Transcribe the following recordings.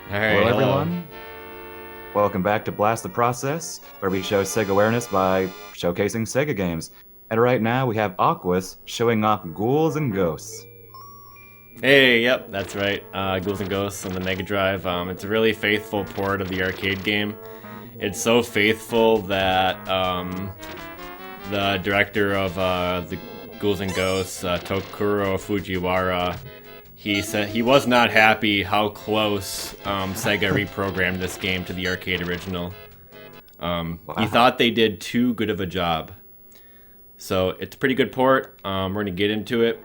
Hello, everyone. Welcome back to Blast the Process, where we show Sega awareness by showcasing Sega games. And right now we have Aquas showing off Ghouls and Ghosts. Hey, yep, that's right. Ghouls and Ghosts on the Mega Drive. It's a really faithful port of the arcade game. It's so faithful that the director of the Ghouls and Ghosts, Tokuro Fujiwara, he said he was not happy how close Sega reprogrammed this game to the arcade original. Wow. He thought they did too good of a job. So it's a pretty good port. We're going to get into it.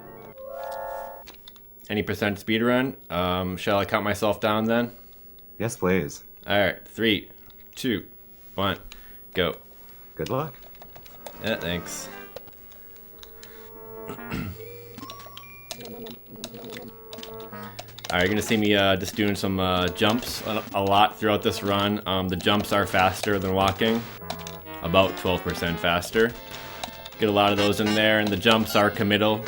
Any percent speedrun? Shall I count myself down then? Yes, please. Alright, 3, 2, 1, go. Good luck. Yeah, thanks. Alright, you're gonna see me just doing some jumps a lot throughout this run. The jumps are faster than walking, about 12% faster. Get a lot of those in there, and the jumps are committal.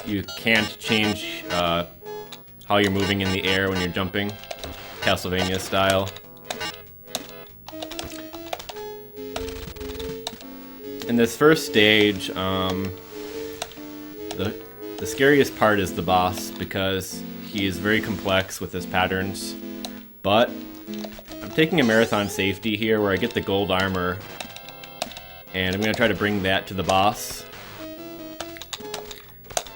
You can't change how you're moving in the air when you're jumping, Castlevania style. In this first stage, the scariest part is the boss, because he is very complex with his patterns. But I'm taking a marathon safety here where I get the gold armor, and I'm going to try to bring that to the boss.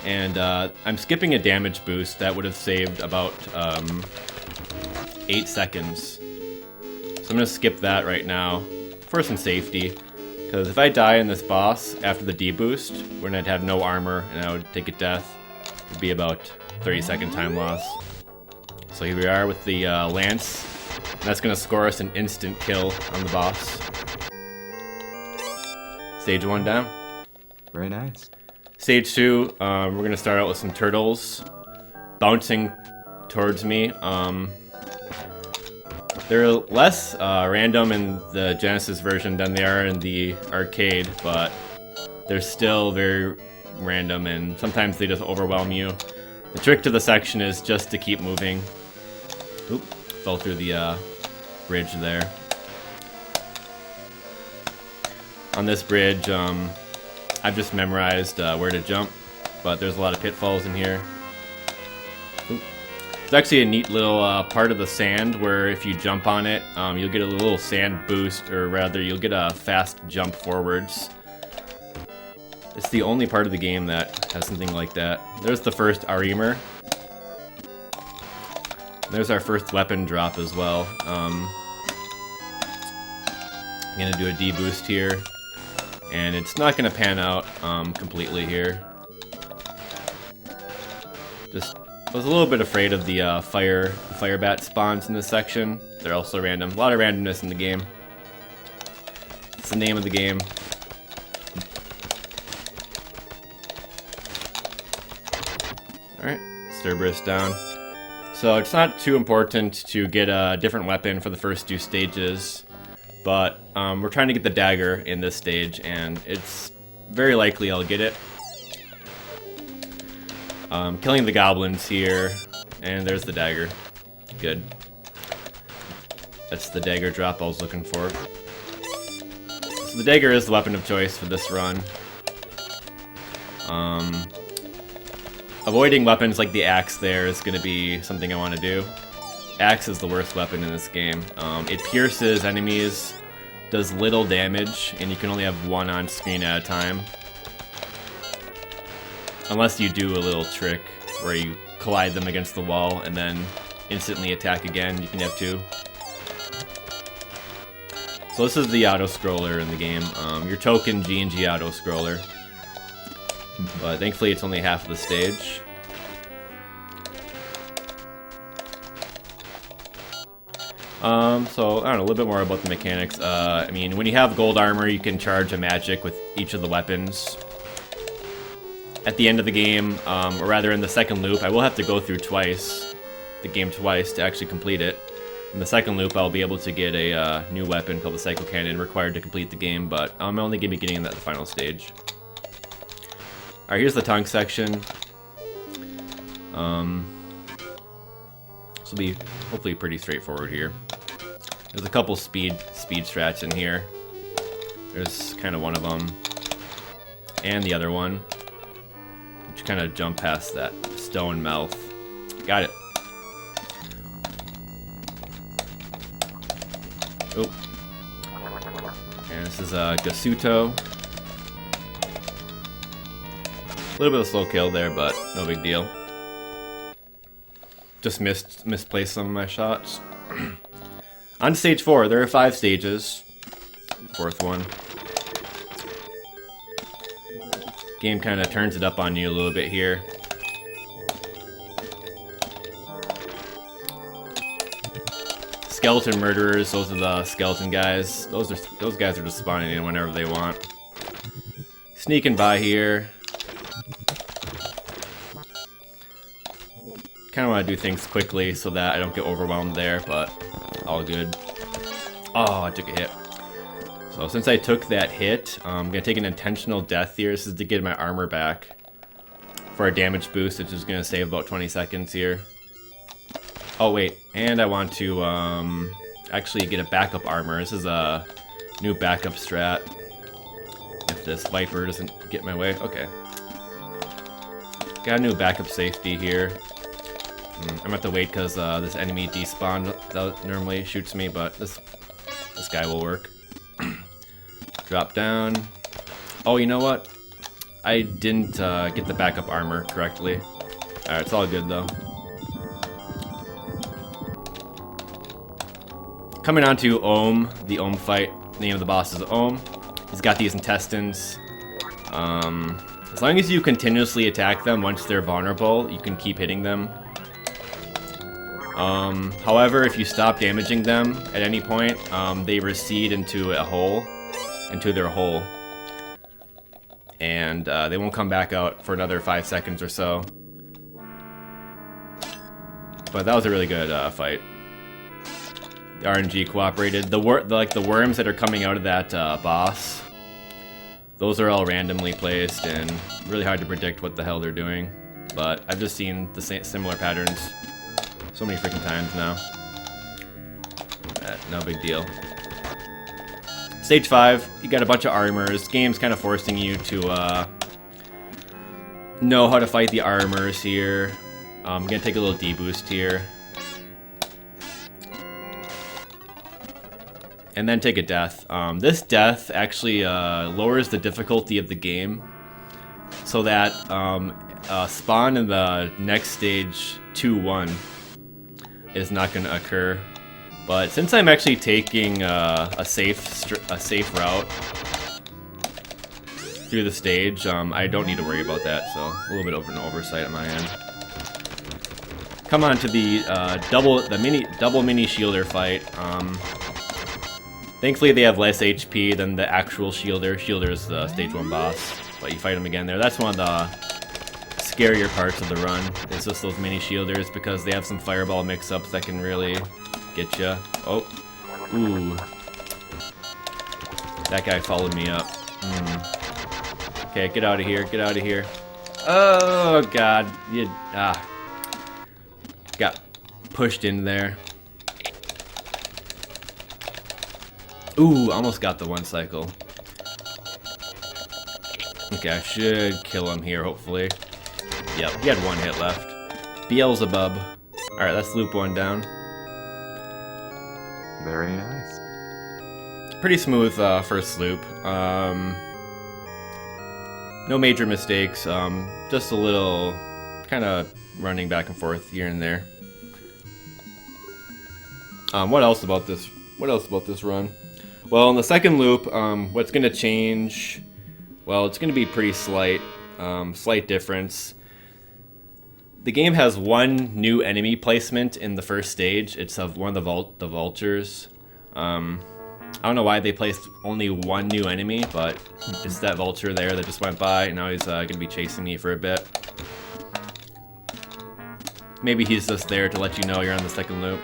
And I'm skipping a damage boost that would have saved about 8 seconds. So I'm going to skip that right now for some safety. Because if I die in this boss after the D-boost, when I'd have no armor and I would take a death, it would be about 30-second time loss. So here we are with the lance. That's going to score us an instant kill on the boss. Stage 1 down. Very nice. Stage 2, we're going to start out with some turtles bouncing towards me. They're less random in the Genesis version than they are in the arcade, but they're still very random, and sometimes they just overwhelm you. The trick to the section is just to keep moving. Oop, fell through the bridge there. On this bridge, I've just memorized where to jump, but there's a lot of pitfalls in here. Oop. It's actually a neat little part of the sand where if you jump on it, you'll get a little sand boost, or rather, you'll get a fast jump forwards. It's the only part of the game that has something like that. There's the first Arimer. There's our first weapon drop as well. I'm gonna do a D-boost here, and it's not gonna pan out completely here. I was a little bit afraid of the fire bat spawns in this section. They're also random. A lot of randomness in the game. It's the name of the game. Alright, Cerberus down. So it's not too important to get a different weapon for the first 2 stages, but we're trying to get the dagger in this stage, and it's very likely I'll get it. Killing the goblins here, and there's the dagger. Good. That's the dagger drop I was looking for. So the dagger is the weapon of choice for this run. Avoiding weapons like the axe there is going to be something I want to do. Axe is the worst weapon in this game. It pierces enemies, does little damage, and you can only have one on screen at a time. Unless you do a little trick where you collide them against the wall and then instantly attack again, you can have 2. So this is the auto-scroller in the game, your token G&G auto-scroller. But thankfully it's only half of the stage. So, I don't know, a little bit more about the mechanics. I mean, when you have gold armor, you can charge a magic with each of the weapons. At the end of the game, or rather in the second loop, I will have to go through the game twice to actually complete it. In the second loop, I'll be able to get a new weapon called the Psycho Cannon required to complete the game, but I'm only going to be getting that at the final stage. Alright, here's the tongue section. This will be hopefully pretty straightforward here. There's a couple speed strats in here. There's kind of one of them. And the other one. Just kind of jump past that stone mouth. Got it. Oh. And this is Gasuto. A little bit of slow kill there, but no big deal. Just misplaced some of my shots. On to stage 4. There are 5 stages. 4th one. Game kind of turns it up on you a little bit here. Skeleton murderers, those are the skeleton guys. Those guys are just spawning in whenever they want. Sneaking by here. Kind of want to do things quickly so that I don't get overwhelmed there, but all good. Oh, I took a hit. So since I took that hit, I'm going to take an intentional death here. This is to get my armor back for a damage boost, which is going to save about 20 seconds here. Oh wait, and I want to actually get a backup armor. This is a new backup strat. If this Viper doesn't get in my way. Okay. Got a new backup safety here. I'm gonna have to wait because this enemy despawned that normally shoots me, but this guy will work. Drop down. Oh, you know what? I didn't get the backup armor correctly. Alright, it's all good though. Coming on to Ohm, the Ohm fight. The name of the boss is Ohm. He's got these intestines. As long as you continuously attack them once they're vulnerable, you can keep hitting them. However, if you stop damaging them at any point, they recede into their hole. And they won't come back out for another 5 seconds or so. But that was a really good fight. The RNG cooperated. The worms that are coming out of that boss, those are all randomly placed and really hard to predict what the hell they're doing. But I've just seen the similar patterns so many freaking times now. No big deal. Stage 5, you got a bunch of armors. Game's kind of forcing you to know how to fight the armors here. I'm gonna take a little deboost here. And then take a death. This death actually lowers the difficulty of the game so that spawn in the next stage 2-1 is not going to occur. But since I'm actually taking a safe route through the stage, I don't need to worry about that. So a little bit of an oversight on my end. Come on to the double mini shielder fight. Thankfully they have less HP than the actual shielder. Shielder is the stage 1 boss, but you fight him again there. That's one of the scarier parts of the run. It's just those mini shielders because they have some fireball mix-ups that can really get you. Oh, ooh, that guy followed me up. Okay, get out of here! Get out of here! Oh God, you got pushed in there. Ooh, almost got the 1 cycle. Okay, I should kill him here, hopefully. Yep, he had 1 hit left. Beelzebub. Alright, let's loop 1 down. Very nice. Pretty smooth first loop. No major mistakes. Just a little kind of running back and forth here and there. What else about this run? Well, in the second loop, what's going to change? Well, it's going to be pretty slight difference. The game has 1 new enemy placement in the first stage. It's of one of the vultures. I don't know why they placed only 1 new enemy, but it's that vulture there that just went by, and now he's going to be chasing me for a bit. Maybe he's just there to let you know you're on the second loop.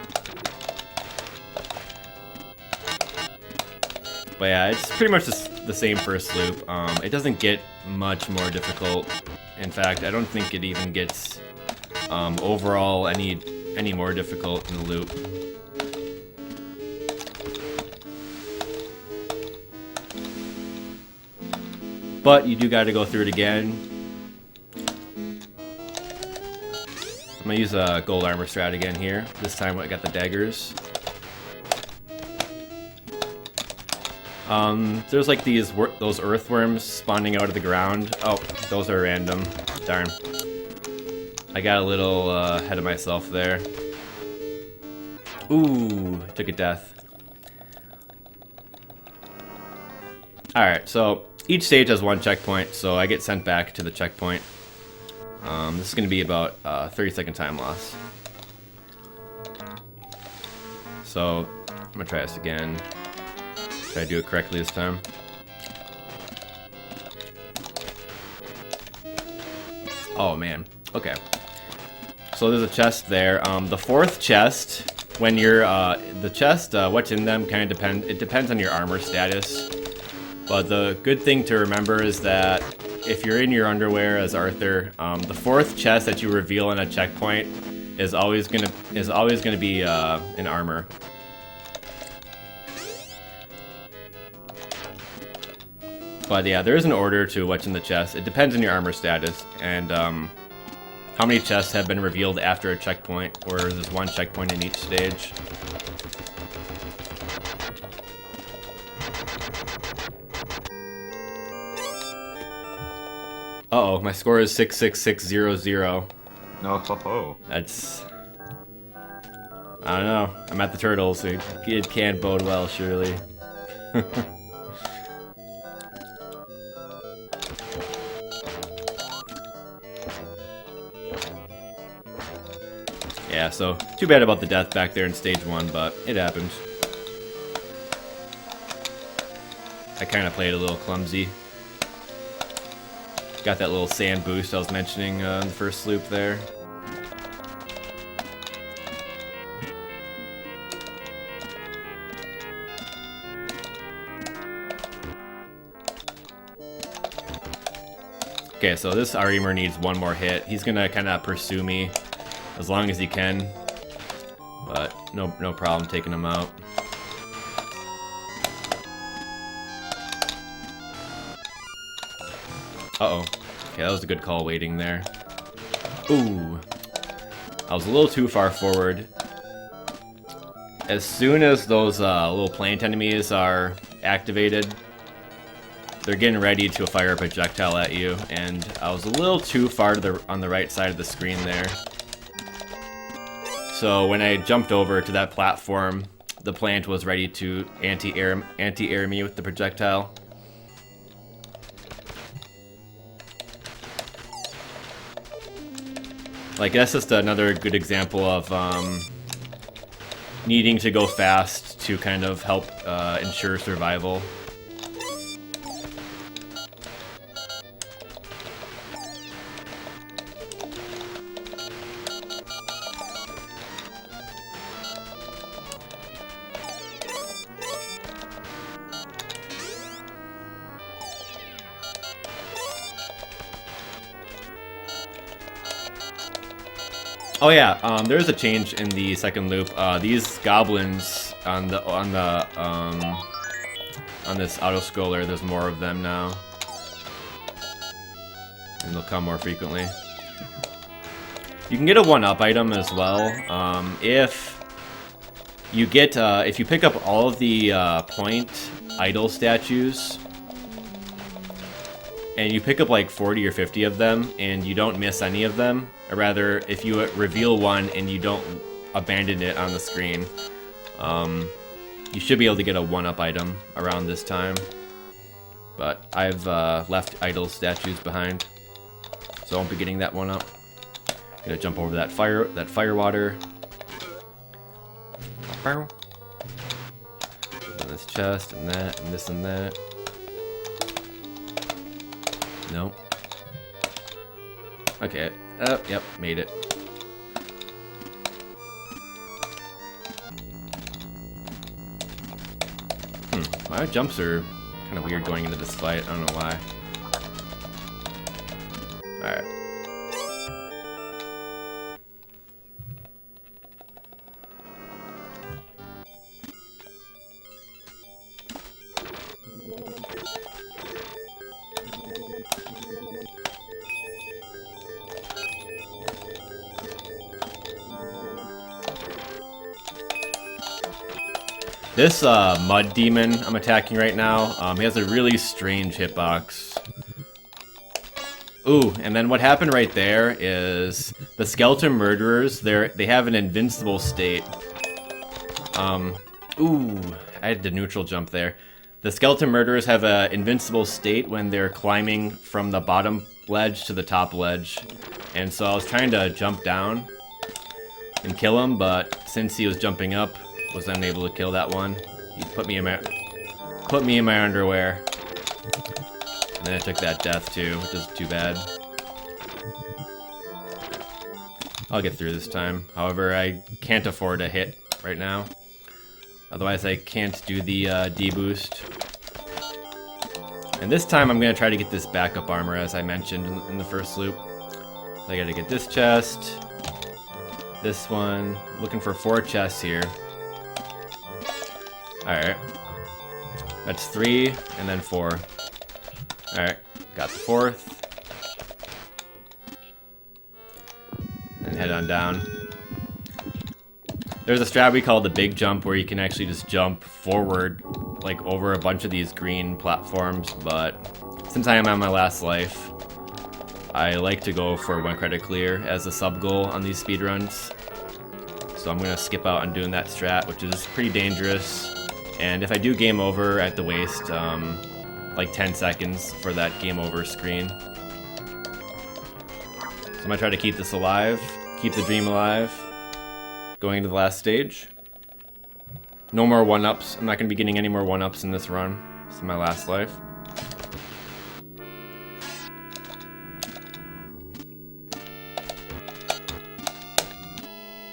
But yeah, it's pretty much the same first loop. It doesn't get much more difficult In fact, I don't think it even gets overall any more difficult in the loop. But you do got to go through it again. I'm gonna use a gold armor strat again here. This time I got the daggers. There's like those earthworms spawning out of the ground. Oh, those are random. Darn. I got a little ahead of myself there. Ooh, took a death. Alright, so each stage has one checkpoint, so I get sent back to the checkpoint. This is going to be about 30-second time loss. So, I'm going to try this again. Try to do it correctly this time. Oh man, okay. So there's a chest there. The fourth chest, when you're, the chest, what's in them kind of depends on your armor status. But the good thing to remember is that if you're in your underwear as Arthur, the fourth chest that you reveal in a checkpoint is always gonna be in armor. But yeah, there is an order to what's in the chest. It depends on your armor status and how many chests have been revealed after a checkpoint, or there's one checkpoint in each stage. Uh-oh, my score is 66600. No, ho, ho. That's... I don't know. I'm at the turtles, so it can't bode well, surely. Yeah, so too bad about the death back there in stage 1, but it happened. I kind of played a little clumsy. Got that little sand boost I was mentioning in the first loop there. Okay, so this Arimer needs one more hit. He's gonna kind of pursue me as long as he can, but no problem taking him out. Uh-oh. Okay, that was a good call waiting there. Ooh. I was a little too far forward. As soon as those little plant enemies are activated, they're getting ready to fire a projectile at you, and I was a little too far to on the right side of the screen there. So when I jumped over to that platform, the plant was ready to anti-air me with the projectile. Like, that's just another good example of needing to go fast to kind of help ensure survival. Oh yeah, there's a change in the second loop. These goblins on this auto scroller, there's more of them now, and they'll come more frequently. You can get a 1-up item as well if you get if you pick up all of the point idol statues. And you pick up like 40 or 50 of them, and you don't miss any of them. Or rather, if you reveal one and you don't abandon it on the screen, you should be able to get a 1-up item around this time. But I've left idol statues behind, so I won't be getting that 1-up. Gonna jump over that fire water. And this chest, and that, and this, and that. Nope. Okay. Yep, made it. My jumps are kind of weird going into this fight. I don't know why. Alright. This mud demon I'm attacking right now, he has a really strange hitbox. Ooh, and then what happened right there is the skeleton murderers, they have an invincible state. Ooh, I had to neutral jump there. The skeleton murderers have an invincible state when they're climbing from the bottom ledge to the top ledge. And so I was trying to jump down and kill him, but since he was jumping up, was unable to kill that one. He put me in my underwear. And then I took that death too, which is too bad. I'll get through this time. However, I can't afford a hit right now. Otherwise I can't do the D-boost. And this time I'm going to try to get this backup armor as I mentioned in the first loop. So I got to get this chest. This one. I'm looking for 4 chests here. Alright. That's 3 and then 4. Alright, got the 4th. And head on down. There's a strat we call the big jump where you can actually just jump forward like over a bunch of these green platforms, but since I am on my last life, I like to go for 1 credit clear as a sub goal on these speedruns. So I'm gonna skip out on doing that strat, which is pretty dangerous. And if I do game over, I have to waste like 10 seconds for that game over screen. So I'm gonna try to keep this alive, keep the dream alive, going into the last stage. No more 1-ups. I'm not gonna be getting any more 1-ups in this run. This is my last life.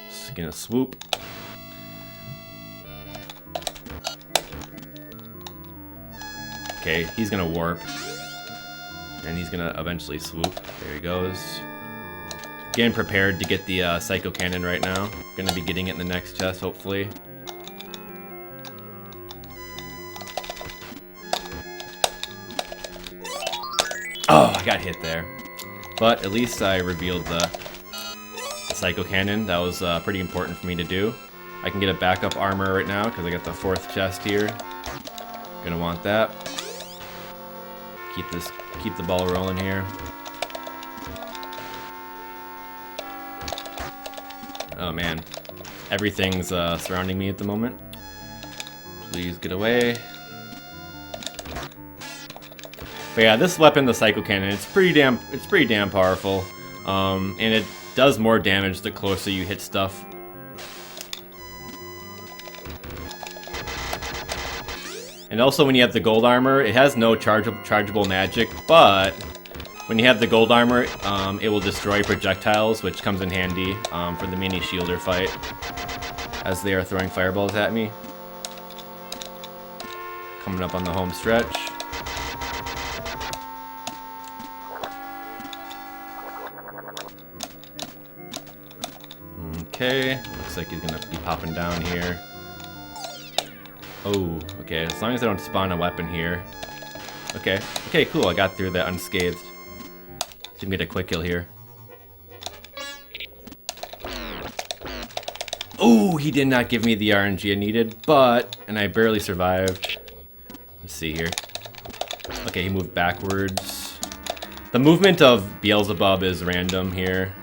Just gonna swoop. Okay, he's gonna warp. And he's gonna eventually swoop. There he goes. Getting prepared to get the Psycho Cannon right now. Gonna be getting it in the next chest, hopefully. Oh, I got hit there. But at least I revealed the Psycho Cannon. That was pretty important for me to do. I can get a backup armor right now because I got the 4th chest here. Gonna want that. Keep the ball rolling here. Oh man, everything's surrounding me at the moment. Please get away. But yeah, this weapon, the Psycho Cannon, it's pretty damn powerful, and it does more damage the closer you hit stuff. And also when you have the gold armor, it has no chargeable magic, but when you have the gold armor, it will destroy projectiles, which comes in handy for the mini shielder fight, as they are throwing fireballs at me. Coming up on the home stretch. Okay, looks like he's gonna be popping down here. Oh, okay, as long as I don't spawn a weapon here. Okay, cool, I got through that unscathed. So you can get a quick kill here. Oh, he did not give me the RNG I needed, and I barely survived. Let's see here. Okay, he moved backwards. The movement of Beelzebub is random here.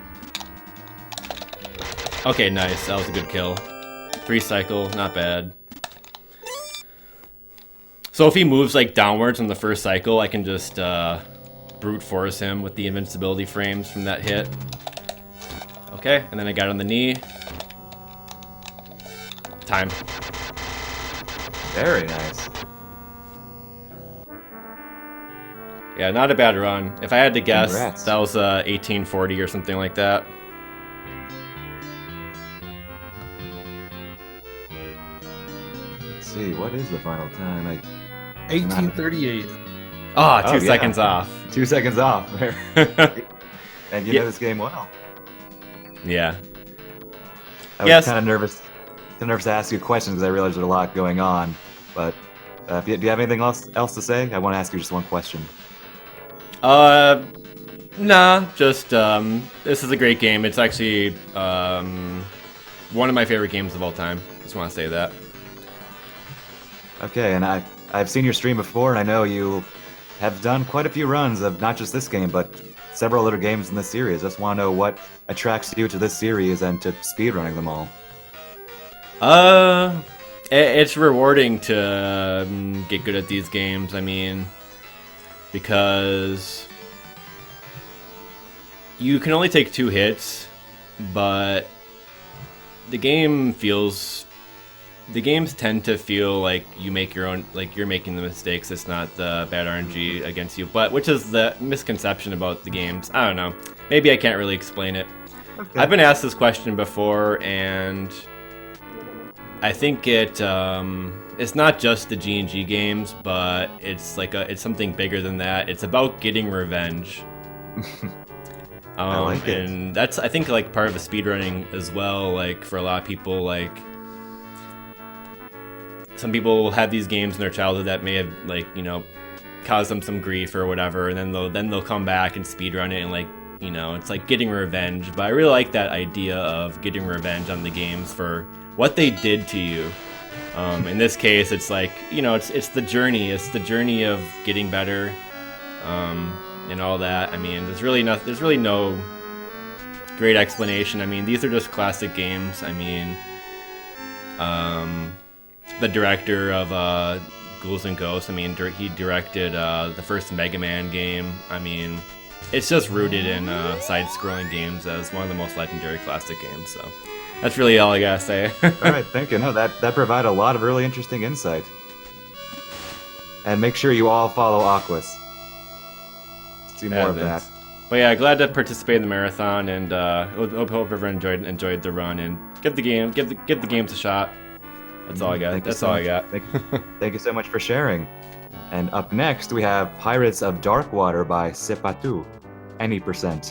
Okay, nice, that was a good kill. 3 cycle, not bad. So if he moves like downwards on the first cycle, I can just brute force him with the invincibility frames from that hit. Okay, and then I got on the knee. Time. Very nice. Yeah, not a bad run. If I had to guess, Congrats. that was 1840 or something like that. Let's see, what is the final time? 1838. Oh, Oh, two yeah. seconds off. 2 seconds off. And you Yeah. know this game well. Yeah. I was Yes. kind of nervous to ask you questions because I realized there's a lot going on. But do you have anything else to say? I want to ask you just one question. Nah, just, this is a great game. It's actually, one of my favorite games of all time. Just want to say that. Okay, and I've seen your stream before, and I know you have done quite a few runs of not just this game, but several other games in this series. Just want to know what attracts you to this series and to speedrunning them all. It's rewarding to get good at these games. I mean, because you can only take 2 hits, but the games tend to feel like you make your own, like you're making the mistakes. It's not the bad RNG against you, but which is the misconception about the games. I don't know. Maybe I can't really explain it. Okay. I've been asked this question before, and I think it's not just the G&G games, but it's something bigger than that. It's about getting revenge. I like it. And that's, I think, like part of the speedrunning as well. Like for a lot of people, like some people will have these games in their childhood that may have, like, you know, caused them some grief or whatever, and then they'll come back and speedrun it, and, like, you know, it's like getting revenge. But I really like that idea of getting revenge on the games for what they did to you. In this case, it's like, you know, it's the journey. It's the journey of getting better, and all that. I mean, there's really no great explanation. I mean, these are just classic games. I mean, the director of Ghouls'n, I mean, he directed the first Mega Man game. I mean, it's just rooted in side-scrolling games as one of the most legendary classic games. So that's really all I gotta say. All right, thank you. No, that provided a lot of really interesting insight. And make sure you all follow Aquas. See more of that. But yeah, glad to participate in the marathon, and hope everyone enjoyed the run, and give the games a shot. That's all I got. That's all I got. Thank you so much for sharing. And up next, we have Pirates of Darkwater by Sepatu. Any percent.